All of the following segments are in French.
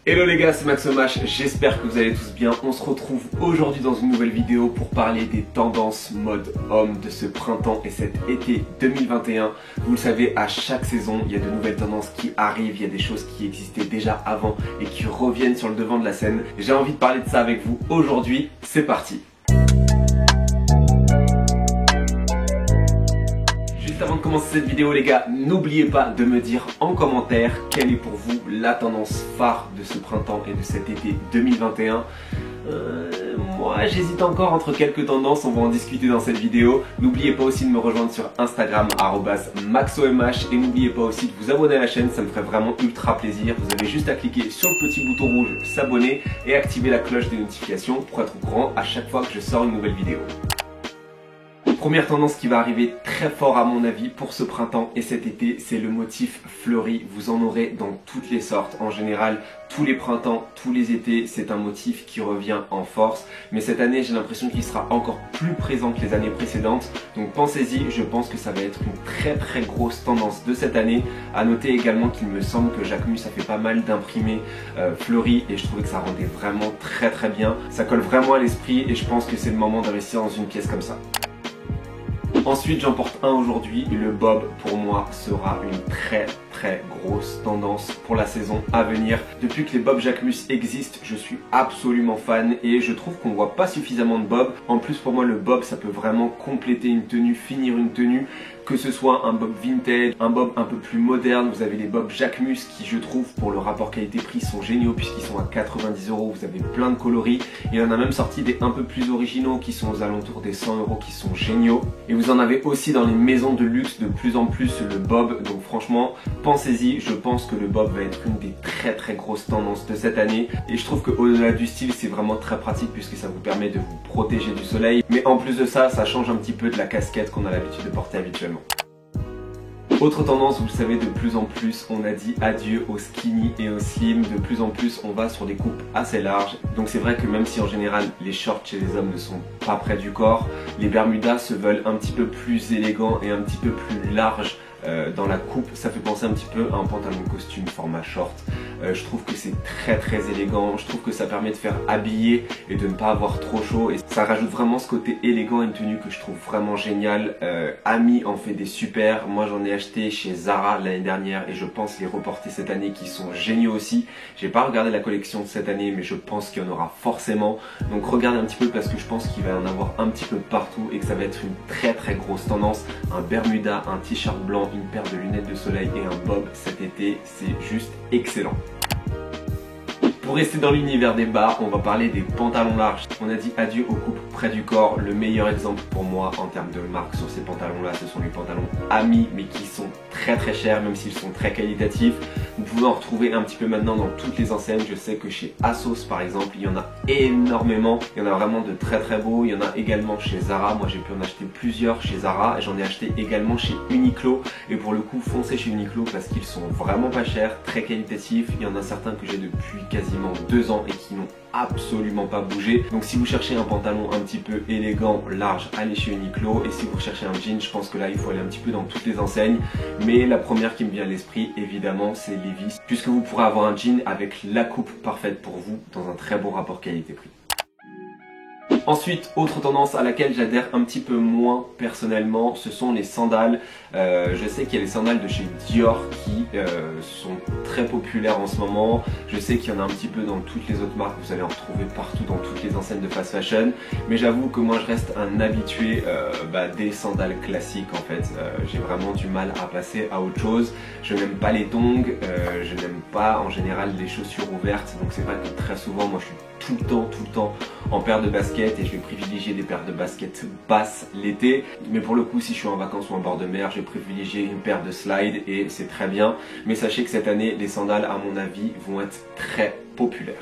Hello les gars, c'est Max Omash, j'espère que vous allez tous bien. On se retrouve aujourd'hui dans une nouvelle vidéo pour parler des tendances mode homme de ce printemps et cet été 2021. Vous le savez, à chaque saison, il y a de nouvelles tendances qui arrivent, il y a des choses qui existaient déjà avant et qui reviennent sur le devant de la scène. J'ai envie de parler de ça avec vous aujourd'hui, c'est parti. Avant de commencer cette vidéo les gars, n'oubliez pas de me dire en commentaire quelle est pour vous la tendance phare de ce printemps et de cet été 2021. Moi j'hésite encore entre quelques tendances, on va en discuter dans cette vidéo. N'oubliez pas aussi de me rejoindre sur Instagram @maxomh et n'oubliez pas aussi de vous abonner à la chaîne, ça me ferait vraiment ultra plaisir. Vous avez juste à cliquer sur le petit bouton rouge s'abonner et activer la cloche des notifications pour être au courant à chaque fois que je sors une nouvelle vidéo. Première tendance qui va arriver très fort à mon avis pour ce printemps et cet été, c'est le motif fleuri. Vous en aurez dans toutes les sortes. En général, tous les printemps, tous les étés, c'est un motif qui revient en force. Mais cette année, j'ai l'impression qu'il sera encore plus présent que les années précédentes. Donc pensez-y, je pense que ça va être une très grosse tendance de cette année. À noter également qu'il me semble que Jacquemus a fait pas mal d'imprimés fleuris et je trouvais que ça rendait vraiment très bien. Ça colle vraiment à l'esprit et je pense que c'est le moment d'investir dans une pièce comme ça. Ensuite j'en porte un aujourd'hui, le bob pour moi sera une très grosse tendance pour la saison à venir. Depuis que les bob Jacquemus existent, je suis absolument fan et je trouve qu'on voit pas suffisamment de bob. En plus pour moi le bob ça peut vraiment compléter une tenue, finir une tenue. Que ce soit un bob vintage, un bob un peu plus moderne, vous avez les bob Jacquemus qui je trouve pour le rapport qualité-prix sont géniaux puisqu'ils sont à 90 €, vous avez plein de coloris. Il y en a même sorti des un peu plus originaux qui sont aux alentours des 100 € qui sont géniaux. Et vous en avez aussi dans les maisons de luxe de plus en plus le bob, donc franchement pensez-y, je pense que le bob va être une des très grosses tendances de cette année. Et je trouve qu'au-delà du style c'est vraiment très pratique puisque ça vous permet de vous protéger du soleil. Mais en plus de ça, ça change un petit peu de la casquette qu'on a l'habitude de porter habituellement. Autre tendance, vous le savez, de plus en plus, on a dit adieu au skinny et au slim. De plus en plus, on va sur des coupes assez larges. Donc c'est vrai que même si en général, les shorts chez les hommes ne sont pas près du corps, les bermudas se veulent un petit peu plus élégants et un petit peu plus larges dans la coupe. Ça fait penser un petit peu à un pantalon costume format short. Je trouve que c'est très élégant, je trouve que ça permet de faire habiller et de ne pas avoir trop chaud et ça rajoute vraiment ce côté élégant à une tenue que je trouve vraiment génial. Ami en fait des super, moi j'en ai acheté chez Zara l'année dernière et je pense les reporter cette année qui sont géniaux aussi. J'ai pas regardé la collection de cette année mais je pense qu'il y en aura forcément, donc regardez un petit peu parce que je pense qu'il va y en avoir un petit peu partout et que ça va être une très grosse tendance. Un bermuda, un t-shirt blanc, une paire de lunettes de soleil et un bob cet été, c'est juste excellent. Pour rester dans l'univers des bas, on va parler des pantalons larges. On a dit adieu aux coupes près du corps. Le meilleur exemple pour moi en termes de marque sur ces pantalons là, ce sont les pantalons Ami, mais qui sont très chers, même s'ils sont très qualitatifs. Vous pouvez en retrouver un petit peu maintenant dans toutes les enseignes. Je sais que chez ASOS par exemple, il y en a énormément. Il y en a vraiment de très beaux. Il y en a également chez Zara. Moi j'ai pu en acheter plusieurs chez Zara. J'en ai acheté également chez Uniqlo. Et pour le coup, foncez chez Uniqlo parce qu'ils sont vraiment pas chers, très qualitatifs. Il y en a certains que j'ai depuis quasiment 2 ans et qui n'ont absolument pas bougé. Donc si vous cherchez un pantalon un petit peu élégant, large, allez chez Uniqlo. Et si vous recherchez un jean, je pense que là il faut aller un petit peu dans toutes les enseignes. Mais la première qui me vient à l'esprit évidemment c'est Levi's, puisque vous pourrez avoir un jean avec la coupe parfaite pour vous dans un très bon rapport qualité-prix. Ensuite, autre tendance à laquelle j'adhère un petit peu moins personnellement, ce sont les sandales. Je sais qu'il y a les sandales de chez Dior qui sont très populaires en ce moment. Je sais qu'il y en a un petit peu dans toutes les autres marques, vous allez en retrouver partout dans toutes les enseignes de fast fashion. Mais j'avoue que moi je reste un habitué des sandales classiques en fait. J'ai vraiment du mal à passer à autre chose. Je n'aime pas les tongs, je n'aime pas en général les chaussures ouvertes. Donc c'est vrai que très souvent moi je suis tout le temps en paire de baskets et je vais privilégier des paires de baskets basses l'été. Mais pour le coup, si je suis en vacances ou en bord de mer, je vais privilégier une paire de slides et c'est très bien. Mais sachez que cette année, les sandales, à mon avis, vont être très populaires.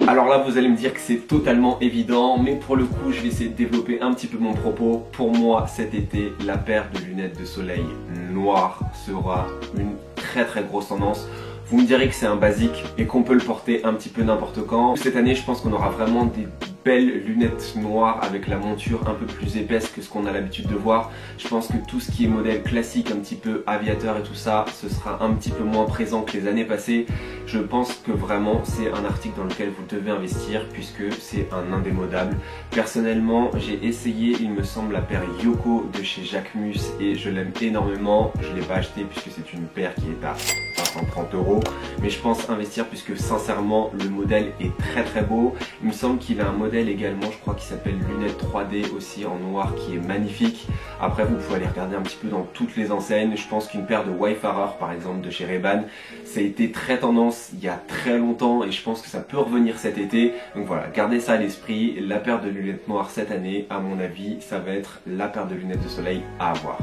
Alors là, vous allez me dire que c'est totalement évident, mais pour le coup, je vais essayer de développer un petit peu mon propos. Pour moi, cet été, la paire de lunettes de soleil noires sera une très grosse tendance. Vous me direz que c'est un basique et qu'on peut le porter un petit peu n'importe quand. Cette année, je pense qu'on aura vraiment des belles lunettes noires avec la monture un peu plus épaisse que ce qu'on a l'habitude de voir. Je pense que tout ce qui est modèle classique, un petit peu aviateur et tout ça, ce sera un petit peu moins présent que les années passées. Je pense que vraiment c'est un article dans lequel vous devez investir puisque c'est un indémodable. Personnellement, j'ai essayé, il me semble, la paire Yoko de chez Jacquemus et je l'aime énormément. Je ne l'ai pas acheté puisque c'est une paire qui est à 530 €, mais je pense investir puisque sincèrement le modèle est très beau. Il me semble qu'il a un modèle également, je crois, qui s'appelle lunettes 3D aussi en noir, qui est magnifique. Après vous pouvez aller regarder un petit peu dans toutes les enseignes. Je pense qu'une paire de Wayfarer par exemple de chez Ray-Ban, ça a été très tendance il y a très longtemps et je pense que ça peut revenir cet été. Donc voilà, gardez ça à l'esprit. La paire de lunettes noires cette année, à mon avis, ça va être la paire de lunettes de soleil à avoir.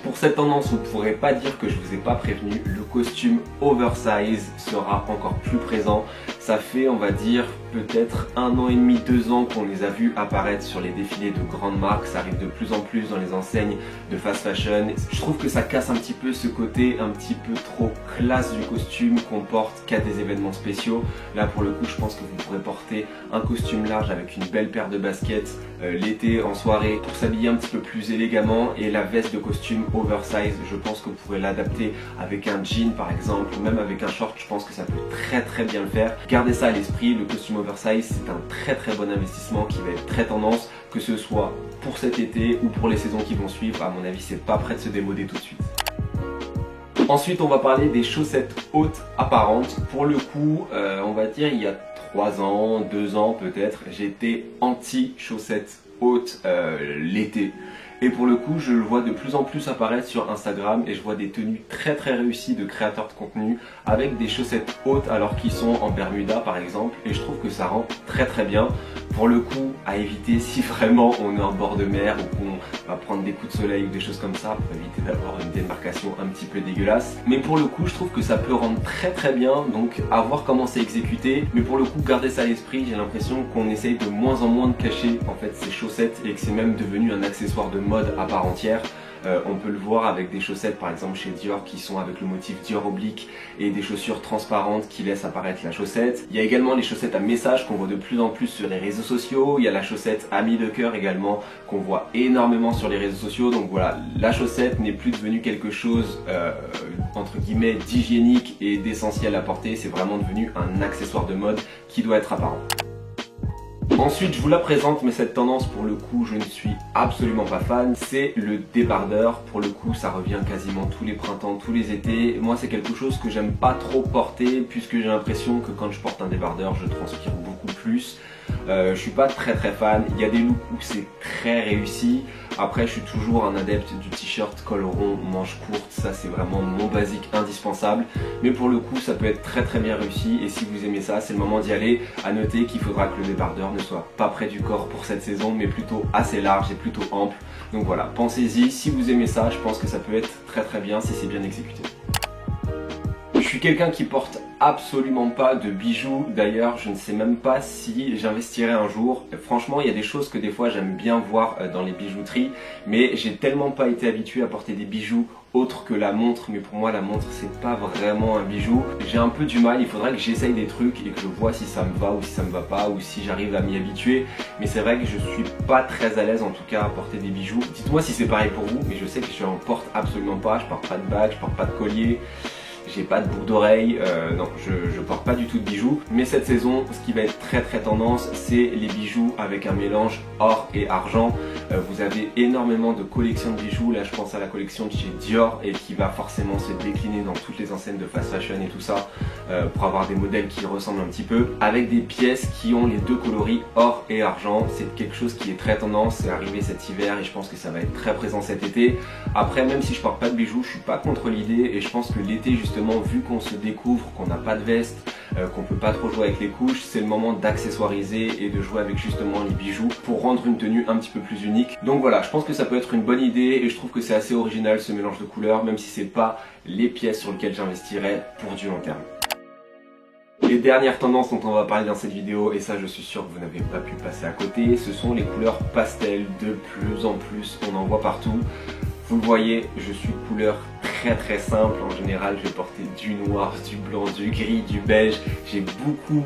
Pour cette tendance, vous ne pourrez pas dire que je vous ai pas prévenu, le costume oversize sera encore plus présent. Ça fait, on va dire, peut-être 1 an et demi, 2 ans qu'on les a vus apparaître sur les défilés de grandes marques. Ça arrive de plus en plus dans les enseignes de fast fashion. Je trouve que ça casse un petit peu ce côté un petit peu trop classe du costume qu'on porte qu'à des événements spéciaux. Là pour le coup, je pense que vous pourrez porter un costume large avec une belle paire de baskets l'été en soirée pour s'habiller un petit peu plus élégamment, et la veste de costume oversize, je pense que vous pourrez l'adapter avec un jean par exemple ou même avec un short. Je pense que ça peut très bien le faire. Gardez ça à l'esprit, le costume oversize c'est un très bon investissement qui va être très tendance, que ce soit pour cet été ou pour les saisons qui vont suivre. À mon avis, c'est pas prêt de se démoder tout de suite. Ensuite, on va parler des chaussettes hautes apparentes. Pour le coup, on va dire il y a 3 ans, 2 ans peut-être, j'étais anti chaussettes hautes l'été. Et pour le coup, je le vois de plus en plus apparaître sur Instagram et je vois des tenues très réussies de créateurs de contenu avec des chaussettes hautes alors qu'ils sont en Bermuda par exemple, et je trouve que ça rend très bien. Pour le coup, à éviter si vraiment on est en bord de mer ou qu'on va prendre des coups de soleil ou des choses comme ça, pour éviter d'avoir une démarcation un petit peu dégueulasse. Mais pour le coup, je trouve que ça peut rendre très bien, donc à voir comment c'est exécuté. Mais pour le coup, gardez ça à l'esprit, j'ai l'impression qu'on essaye de moins en moins de cacher en fait ces chaussettes et que c'est même devenu un accessoire de mode à part entière. On peut le voir avec des chaussettes par exemple chez Dior qui sont avec le motif Dior oblique et des chaussures transparentes qui laissent apparaître la chaussette. Il y a également les chaussettes à message qu'on voit de plus en plus sur les réseaux sociaux. Il y a la chaussette amie de cœur également qu'on voit énormément sur les réseaux sociaux. Donc voilà, la chaussette n'est plus devenue quelque chose entre guillemets d'hygiénique et d'essentiel à porter. C'est vraiment devenu un accessoire de mode qui doit être apparent. Ensuite, je vous la présente, mais cette tendance, pour le coup, je ne suis absolument pas fan. C'est le débardeur. Pour le coup, ça revient quasiment tous les printemps, tous les étés. Moi, c'est quelque chose que j'aime pas trop porter, puisque j'ai l'impression que quand je porte un débardeur, je transpire beaucoup plus. Je suis pas très fan. Il y a des looks où c'est très réussi. Après, je suis toujours un adepte du t-shirt col rond, manches courtes. Ça, c'est vraiment mon basique indispensable. Mais pour le coup, ça peut être très bien réussi. Et si vous aimez ça, c'est le moment d'y aller. À noter qu'il faudra que le débardeur ne soit pas près du corps pour cette saison, mais plutôt assez large et plutôt ample. Donc voilà, pensez-y. Si vous aimez ça, je pense que ça peut être très bien si c'est bien exécuté. Je suis quelqu'un qui porte absolument pas de bijoux. D'ailleurs, je ne sais même pas si j'investirai un jour. Franchement, il y a des choses que des fois j'aime bien voir dans les bijouteries, mais j'ai tellement pas été habitué à porter des bijoux autres que la montre. Mais pour moi, la montre, c'est pas vraiment un bijou. J'ai un peu du mal. Il faudrait que j'essaye des trucs et que je vois si ça me va ou si ça me va pas, ou si j'arrive à m'y habituer. Mais c'est vrai que je suis pas très à l'aise en tout cas à porter des bijoux. Dites-moi si c'est pareil pour vous, mais je sais que je n'en porte absolument pas. Je porte pas de bague, je porte pas de collier. J'ai pas de boucle d'oreille, non, je porte pas du tout de bijoux. Mais cette saison, ce qui va être très tendance, c'est les bijoux avec un mélange or et argent. Vous avez énormément de collections de bijoux. Là, je pense à la collection de chez Dior et qui va forcément se décliner dans toutes les enseignes de fast fashion et tout ça, pour avoir des modèles qui ressemblent un petit peu, avec des pièces qui ont les deux coloris or et argent. C'est quelque chose qui est très tendance, c'est arrivé cet hiver et je pense que ça va être très présent cet été. Après, même si je porte pas de bijoux, je suis pas contre l'idée et je pense que l'été justement, vu qu'on se découvre, qu'on n'a pas de veste, qu'on peut pas trop jouer avec les couches, c'est le moment d'accessoiriser et de jouer avec justement les bijoux pour rendre une tenue un petit peu plus unique. Donc voilà, je pense que ça peut être une bonne idée et je trouve que c'est assez original ce mélange de couleurs, même si c'est pas les pièces sur lesquelles j'investirais pour du long terme. Les dernières tendances dont on va parler dans cette vidéo, et ça je suis sûr que vous n'avez pas pu passer à côté, ce sont les couleurs pastel. De plus en plus, on en voit partout. Vous le voyez, je suis couleur très simple. En général, je vais porter du noir, du blanc, du gris, du beige. J'ai beaucoup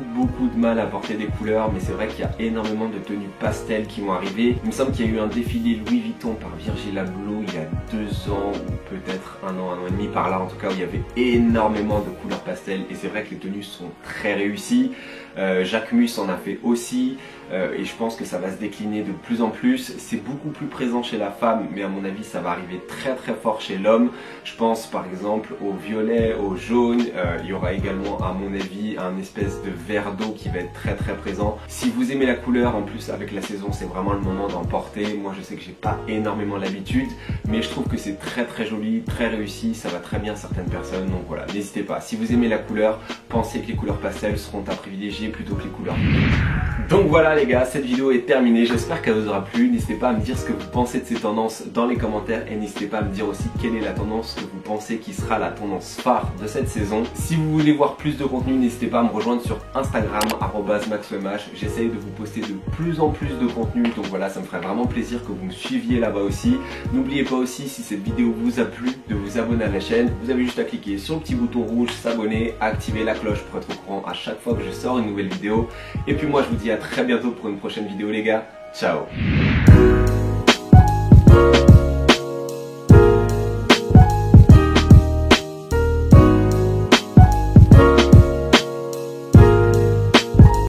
de mal à porter des couleurs, mais c'est vrai qu'il y a énormément de tenues pastel qui vont arriver. Il me semble qu'il y a eu un défilé Louis Vuitton par Virgil Abloh il y a 2 ans ou peut-être un an et demi par là, en tout cas, où il y avait énormément de couleurs pastel et c'est vrai que les tenues sont très réussies. Jacquemus en a fait aussi et je pense que ça va se décliner de plus en plus. C'est beaucoup plus présent chez la femme, mais à mon avis ça va arriver très fort chez l'homme. Je pense par exemple au violet, au jaune. Il y aura également à mon avis un espèce de vert d'eau qui va être très présent. Si vous aimez la couleur, en plus avec la saison c'est vraiment le moment d'en porter. Moi je sais que j'ai pas énormément l'habitude, mais je trouve que c'est très joli, très réussi, ça va très bien à certaines personnes. Donc voilà, n'hésitez pas, si vous aimez la couleur, pensez que les couleurs pastel seront à privilégier plutôt que les couleurs vives. Donc voilà les gars, cette vidéo est terminée, j'espère qu'elle vous aura plu. N'hésitez pas à me dire ce que vous pensez de ces tendances dans les commentaires et n'hésitez pas à me dire aussi quelle est la tendance que vous pensez qui sera la tendance phare de cette saison. Si vous voulez voir plus de contenu, n'hésitez pas à me rejoindre sur Instagram @maxwemh. J'essaye de vous poster de plus en plus de contenu, donc voilà, ça me ferait vraiment plaisir que vous me suiviez là-bas aussi. N'oubliez pas aussi, si cette vidéo vous a plu, de vous abonner à la chaîne. Vous avez juste à cliquer sur le petit bouton rouge s'abonner, activer la cloche pour être au courant à chaque fois que je sors une nouvelle vidéo. Et puis moi je vous dis à très bientôt pour une prochaine vidéo les gars. Ciao.